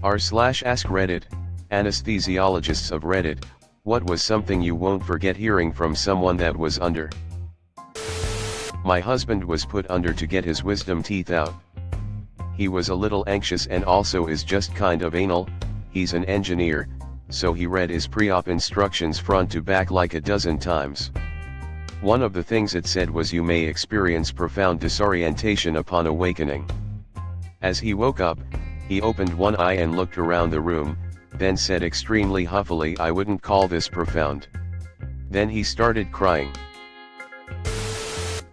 r/AskReddit, Anesthesiologists of Reddit, what was something you won't forget hearing from someone that was under? My husband was put under to get his wisdom teeth out. He was a little anxious and also is just kind of anal. He's an engineer, so he read his pre-op instructions front to back like a dozen times. One of the things it said was you may experience profound disorientation upon awakening. As he woke up, he opened one eye and looked around the room, then said extremely huffily, "I wouldn't call this profound." Then he started crying.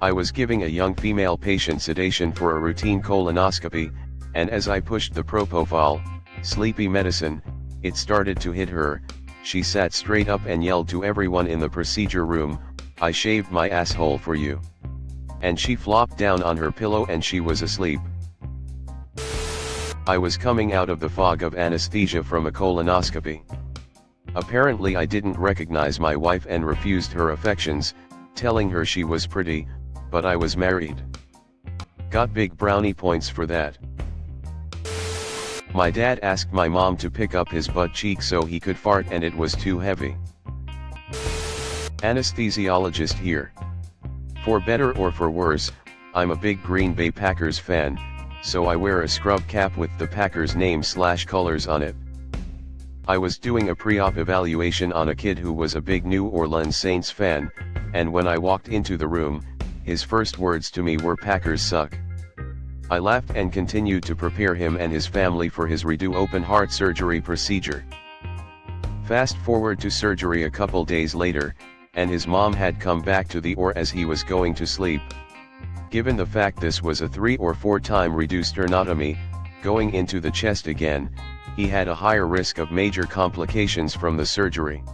I was giving a young female patient sedation for a routine colonoscopy, and as I pushed the propofol, sleepy medicine, it started to hit her. She sat straight up and yelled to everyone in the procedure room, "I shaved my asshole for you." And she flopped down on her pillow and she was asleep. I was coming out of the fog of anesthesia from a colonoscopy. Apparently I didn't recognize my wife and refused her affections, telling her she was pretty, but I was married. Got big brownie points for that. My dad asked my mom to pick up his butt cheek so he could fart and it was too heavy. Anesthesiologist here. For better or for worse, I'm a big Green Bay Packers fan, so I wear a scrub cap with the Packers name/colors on it. I was doing a pre-op evaluation on a kid who was a big New Orleans Saints fan, and when I walked into the room, his first words to me were "Packers suck." I laughed and continued to prepare him and his family for his redo open heart surgery procedure. Fast forward to surgery a couple days later, and his mom had come back to the OR as he was going to sleep. Given the fact this was a 3 or 4 time reduced sternotomy, going into the chest again, he had a higher risk of major complications from the surgery.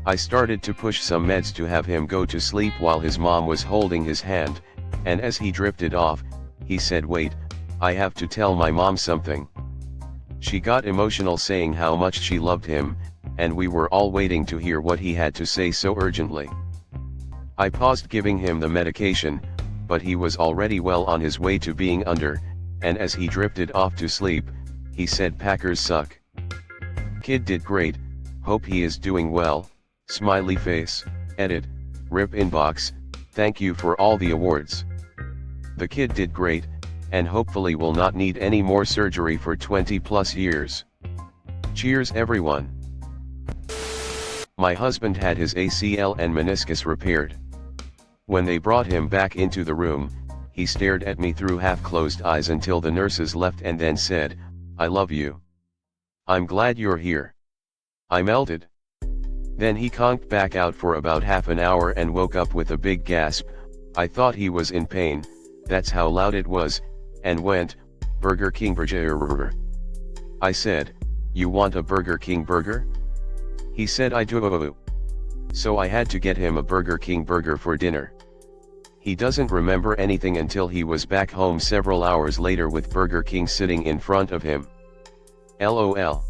I started to push some meds to have him go to sleep while his mom was holding his hand, and as he drifted off, he said, "Wait, I have to tell my mom something." She got emotional saying how much she loved him, and we were all waiting to hear what he had to say so urgently. I paused giving him the medication, but he was already well on his way to being under, and as he drifted off to sleep, he said, "Packers suck. Kid did great, hope he is doing well, smiley face, edit, rip inbox, thank you for all the awards. The kid did great, and hopefully will not need any more surgery for 20 plus years. Cheers everyone." My husband had his ACL and meniscus repaired. When they brought him back into the room, he stared at me through half-closed eyes until the nurses left and then said, "I love you. I'm glad you're here." I melted. Then he conked back out for about half an hour and woke up with a big gasp. I thought he was in pain, that's how loud it was, and went, "Burger King burger." I said, "You want a Burger King burger?" He said, "I do." So I had to get him a Burger King burger for dinner. He doesn't remember anything until he was back home several hours later with Burger King sitting in front of him. LOL.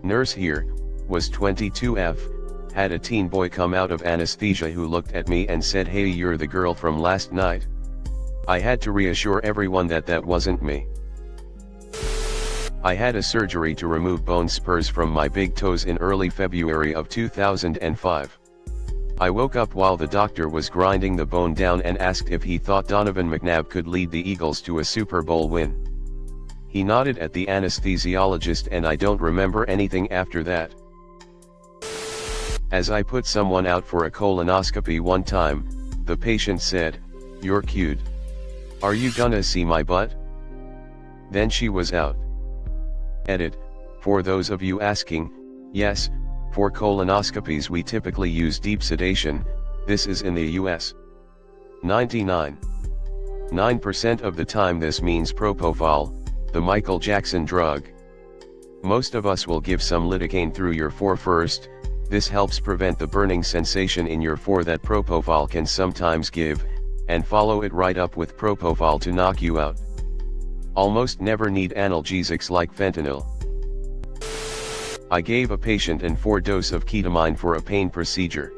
Nurse here, was 22F, had a teen boy come out of anesthesia who looked at me and said, "Hey, you're the girl from last night." I had to reassure everyone that that wasn't me. I had a surgery to remove bone spurs from my big toes in early February of 2005. I woke up while the doctor was grinding the bone down and asked if he thought Donovan McNabb could lead the Eagles to a Super Bowl win. He nodded at the anesthesiologist and I don't remember anything after that. As I put someone out for a colonoscopy one time, the patient said, "You're cute. Are you gonna see my butt?" Then she was out. Edit, for those of you asking, yes, for colonoscopies we typically use deep sedation, this is in the US. 99.9% of the time this means propofol, the Michael Jackson drug. Most of us will give some lidocaine through your fore first. This helps prevent the burning sensation in your fore that propofol can sometimes give, and follow it right up with propofol to knock you out. Almost never need analgesics like fentanyl. I gave a patient an 4 dose of ketamine for a pain procedure.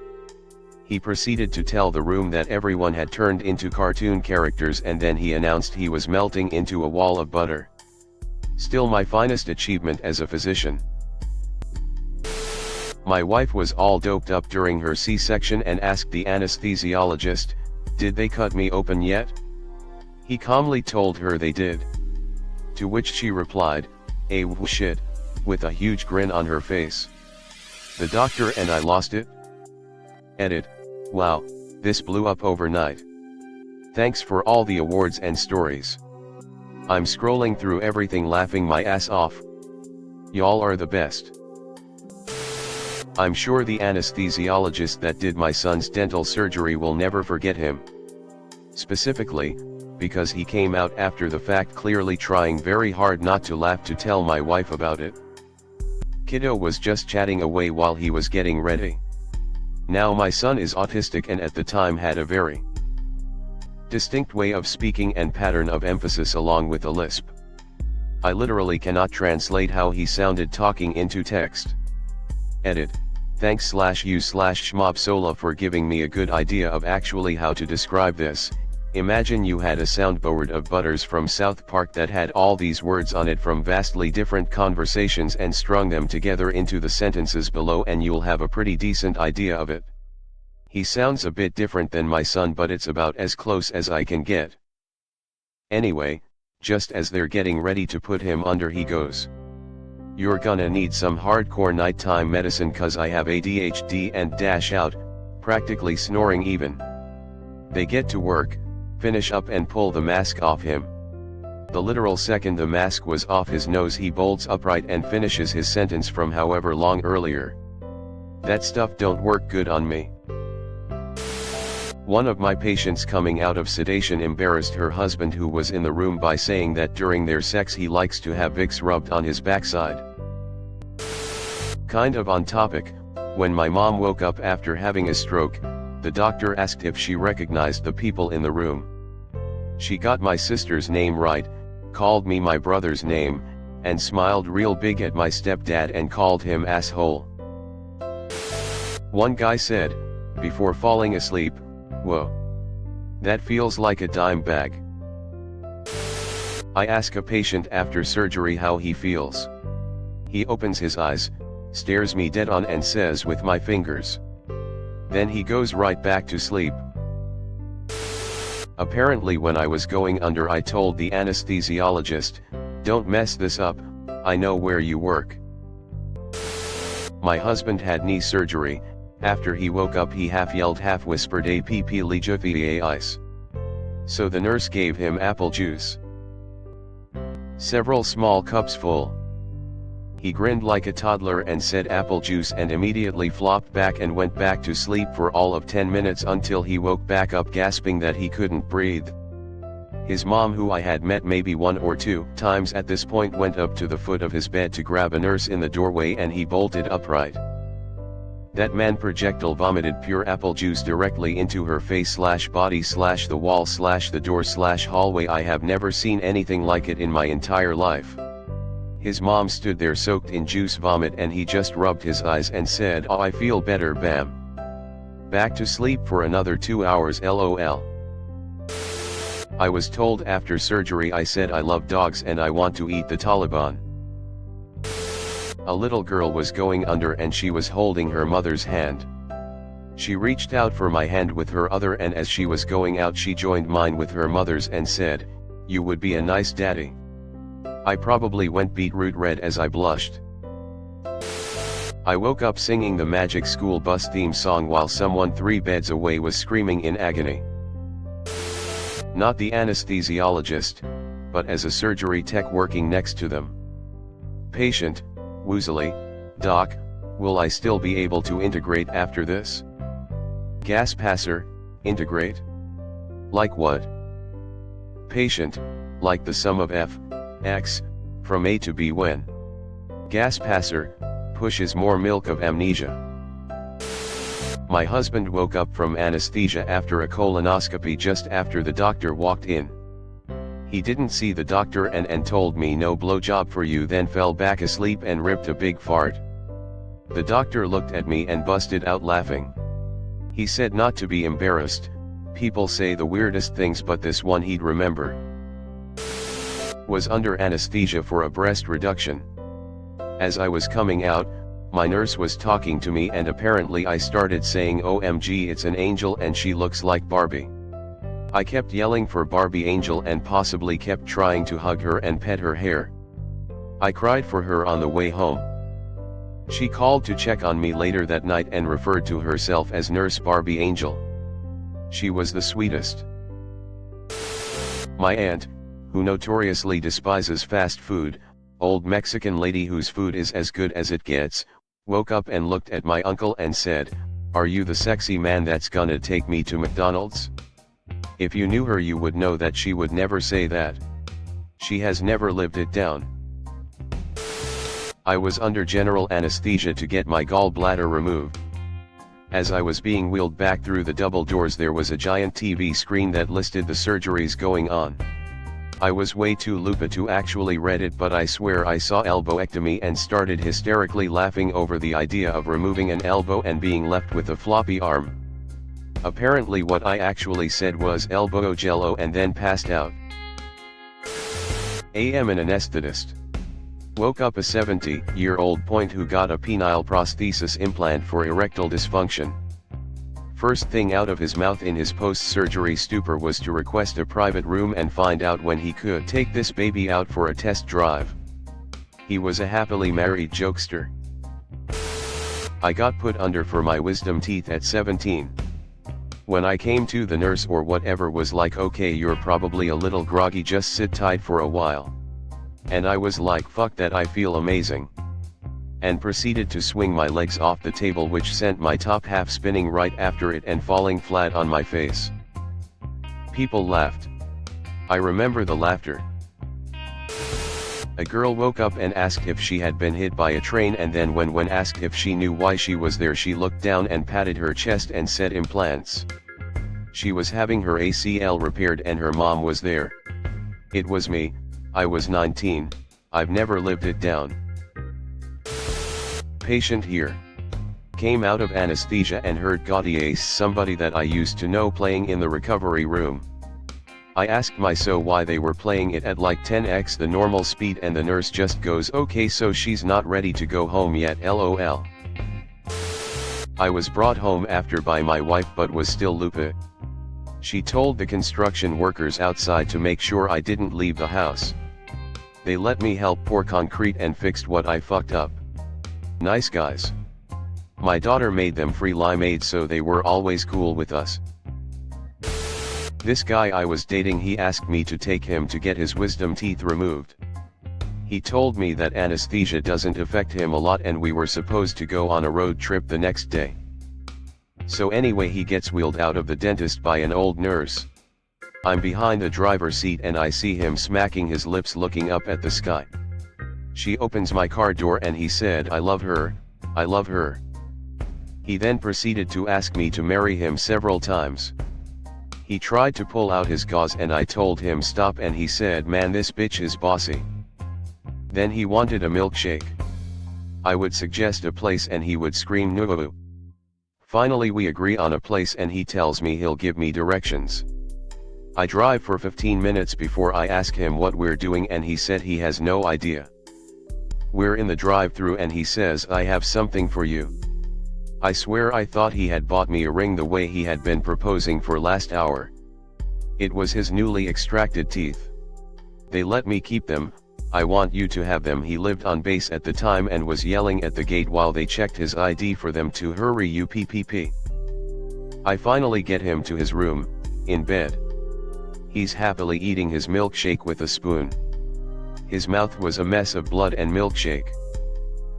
He proceeded to tell the room that everyone had turned into cartoon characters and then he announced he was melting into a wall of butter. Still my finest achievement as a physician. My wife was all doped up during her C-section and asked the anesthesiologist, "Did they cut me open yet?" He calmly told her they did. To which she replied, shit," with a huge grin on her face. The doctor and I lost it. Edit. Wow, this blew up overnight. Thanks for all the awards and stories. I'm scrolling through everything laughing my ass off. Y'all are the best. I'm sure the anesthesiologist that did my son's dental surgery will never forget him. Specifically, because he came out after the fact clearly trying very hard not to laugh to tell my wife about it. Kiddo was just chatting away while he was getting ready. Now my son is autistic and at the time had a very distinct way of speaking and pattern of emphasis along with a lisp. I literally cannot translate how he sounded talking into text. Edit. Thanks/you/schmobsola for giving me a good idea of actually how to describe this. Imagine you had a soundboard of Butters from South Park that had all these words on it from vastly different conversations and strung them together into the sentences below and you'll have a pretty decent idea of it. He sounds a bit different than my son, but it's about as close as I can get. Anyway, just as they're getting ready to put him under he goes, "You're gonna need some hardcore nighttime medicine cause I have ADHD," and dash out, practically snoring even. They get to work, finish up and pull the mask off him. The literal second the mask was off his nose he bolts upright and finishes his sentence from however long earlier. That stuff don't work good on me. One of my patients coming out of sedation embarrassed her husband who was in the room by saying that during their sex he likes to have Vicks rubbed on his backside. Kind of on topic, when my mom woke up after having a stroke, the doctor asked if she recognized the people in the room. She got my sister's name right, called me my brother's name, and smiled real big at my stepdad and called him asshole. One guy said, before falling asleep, "Whoa. That feels like a dime bag." I ask a patient after surgery how he feels. He opens his eyes, stares me dead on and says with my fingers. Then he goes right back to sleep. Apparently when I was going under I told the anesthesiologist, "Don't mess this up, I know where you work." My husband had knee surgery. After he woke up he half yelled half whispered "APP Liga ice." So the nurse gave him apple juice. Several small cups full. He grinned like a toddler and said apple juice and immediately flopped back and went back to sleep for all of 10 minutes until he woke back up gasping that he couldn't breathe. His mom, who I had met maybe 1 or 2 times at this point, went up to the foot of his bed to grab a nurse in the doorway and he bolted upright. That man projectile vomited pure apple juice directly into her face/body/the wall/the door/hallway. I have never seen anything like it in my entire life. His mom stood there soaked in juice vomit and he just rubbed his eyes and said, "Oh, I feel better, bam. Back to sleep for another 2 hours, lol." I was told after surgery I said I love dogs and I want to eat the Taliban. A little girl was going under and she was holding her mother's hand. She reached out for my hand with her other and as she was going out she joined mine with her mother's and said, "You would be a nice daddy." I probably went beetroot red as I blushed. I woke up singing the Magic School Bus theme song while someone 3 beds away was screaming in agony. Not the anesthesiologist, but as a surgery tech working next to them. Patient, woozily, "Doc, will I still be able to integrate after this?" Gas passer, integrate? Like what? Patient, like the sum of f, x, from A to B when. Gas passer, pushes more milk of amnesia. My husband woke up from anesthesia after a colonoscopy just after the doctor walked in. He didn't see the doctor and told me "No blowjob for you," then fell back asleep and ripped a big fart. The doctor looked at me and busted out laughing. He said not to be embarrassed, people say the weirdest things but this one he'd remember. Was under anesthesia for a breast reduction. As I was coming out, my nurse was talking to me and apparently I started saying OMG it's an angel and she looks like Barbie. I kept yelling for Barbie angel and possibly kept trying to hug her and pet her hair. I cried for her on the way home. She called to check on me later that night and referred to herself as Nurse Barbie Angel. She was the sweetest. My aunt, who notoriously despises fast food, old Mexican lady whose food is as good as it gets, woke up and looked at my uncle and said, "Are you the sexy man that's gonna take me to McDonald's?" If you knew her you would know that she would never say that. She has never lived it down. I was under general anesthesia to get my gallbladder removed. As I was being wheeled back through the double doors there was a giant TV screen that listed the surgeries going on. I was way too loopy to actually read it, but I swear I saw elbowectomy and started hysterically laughing over the idea of removing an elbow and being left with a floppy arm. Apparently what I actually said was elbow jello and then passed out. Am an anesthetist. Woke up a 70-year-old point who got a penile prosthesis implant for erectile dysfunction. First thing out of his mouth in his post-surgery stupor was to request a private room and find out when he could take this baby out for a test drive. He was a happily married jokester. I got put under for my wisdom teeth at 17. When I came to, the nurse or whatever was like, "Okay, you're probably a little groggy, just sit tight for a while." And I was like, "Fuck that, I feel amazing." And proceeded to swing my legs off the table, which sent my top half spinning right after it and falling flat on my face. People laughed. I remember the laughter. A girl woke up and asked if she had been hit by a train, and then when asked if she knew why she was there, she looked down and patted her chest and said implants. She was having her ACL repaired and her mom was there. It was me. I was 19, I've never lived it down. Patient here. Came out of anesthesia and heard Gaudier's Somebody that I used to know playing in the recovery room. I asked so why they were playing it at like 10x the normal speed, and the nurse just goes, "Okay, so she's not ready to go home yet, lol." I was brought home after by my wife but was still loopy. She told the construction workers outside to make sure I didn't leave the house. They let me help pour concrete and fixed what I fucked up. Nice guys. My daughter made them free limeade, so they were always cool with us. This guy I was dating, he asked me to take him to get his wisdom teeth removed. He told me that anesthesia doesn't affect him a lot and we were supposed to go on a road trip the next day. So anyway, he gets wheeled out of the dentist by an old nurse. I'm behind the driver's seat and I see him smacking his lips looking up at the sky. She opens my car door and he said, "I love her, I love her." He then proceeded to ask me to marry him several times. He tried to pull out his gauze and I told him stop, and he said, "Man, this bitch is bossy." Then he wanted a milkshake. I would suggest a place and he would scream no. Finally we agree on a place and he tells me he'll give me directions. I drive for 15 minutes before I ask him what we're doing and he said he has no idea. We're in the drive-thru and he says, "I have something for you." I swear I thought he had bought me a ring the way he had been proposing for last hour. It was his newly extracted teeth. "They let me keep them, I want you to have them." He lived on base at the time and was yelling at the gate while they checked his ID for them to hurry upppp. I finally get him to his room, in bed. He's happily eating his milkshake with a spoon. His mouth was a mess of blood and milkshake.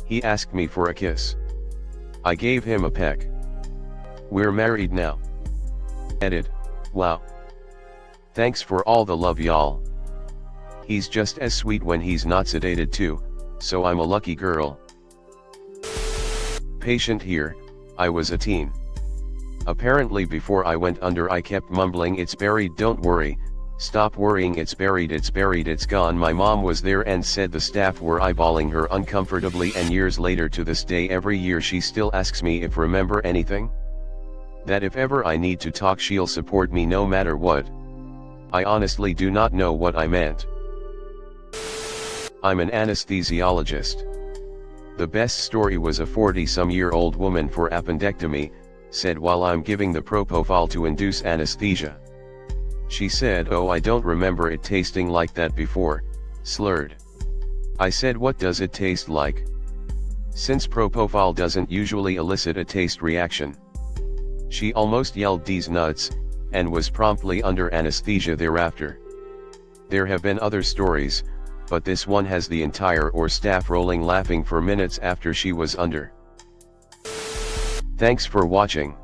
He asked me for a kiss. I gave him a peck. We're married now. Edit. Wow. Thanks for all the love, y'all. He's just as sweet when he's not sedated too, so I'm a lucky girl. Patient here. I was a teen. Apparently before I went under I kept mumbling, "It's buried, don't worry, stop worrying, it's buried, it's buried, it's gone." My mom was there and said the staff were eyeballing her uncomfortably, and years later to this day every year she still asks me if remember anything. That if ever I need to talk she'll support me no matter what. I honestly do not know what I meant. I'm an anesthesiologist. The best story was a 40-some-year-old woman for appendectomy, said while I'm giving the propofol to induce anesthesia. She said, "Oh, I don't remember it tasting like that before," slurred. I said, "What does it taste like?" Since propofol doesn't usually elicit a taste reaction. She almost yelled "These nuts," and was promptly under anesthesia thereafter. There have been other stories, but this one has the entire OR staff rolling laughing for minutes after she was under. Thanks for watching.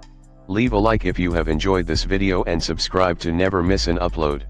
Leave a like if you have enjoyed this video and subscribe to never miss an upload.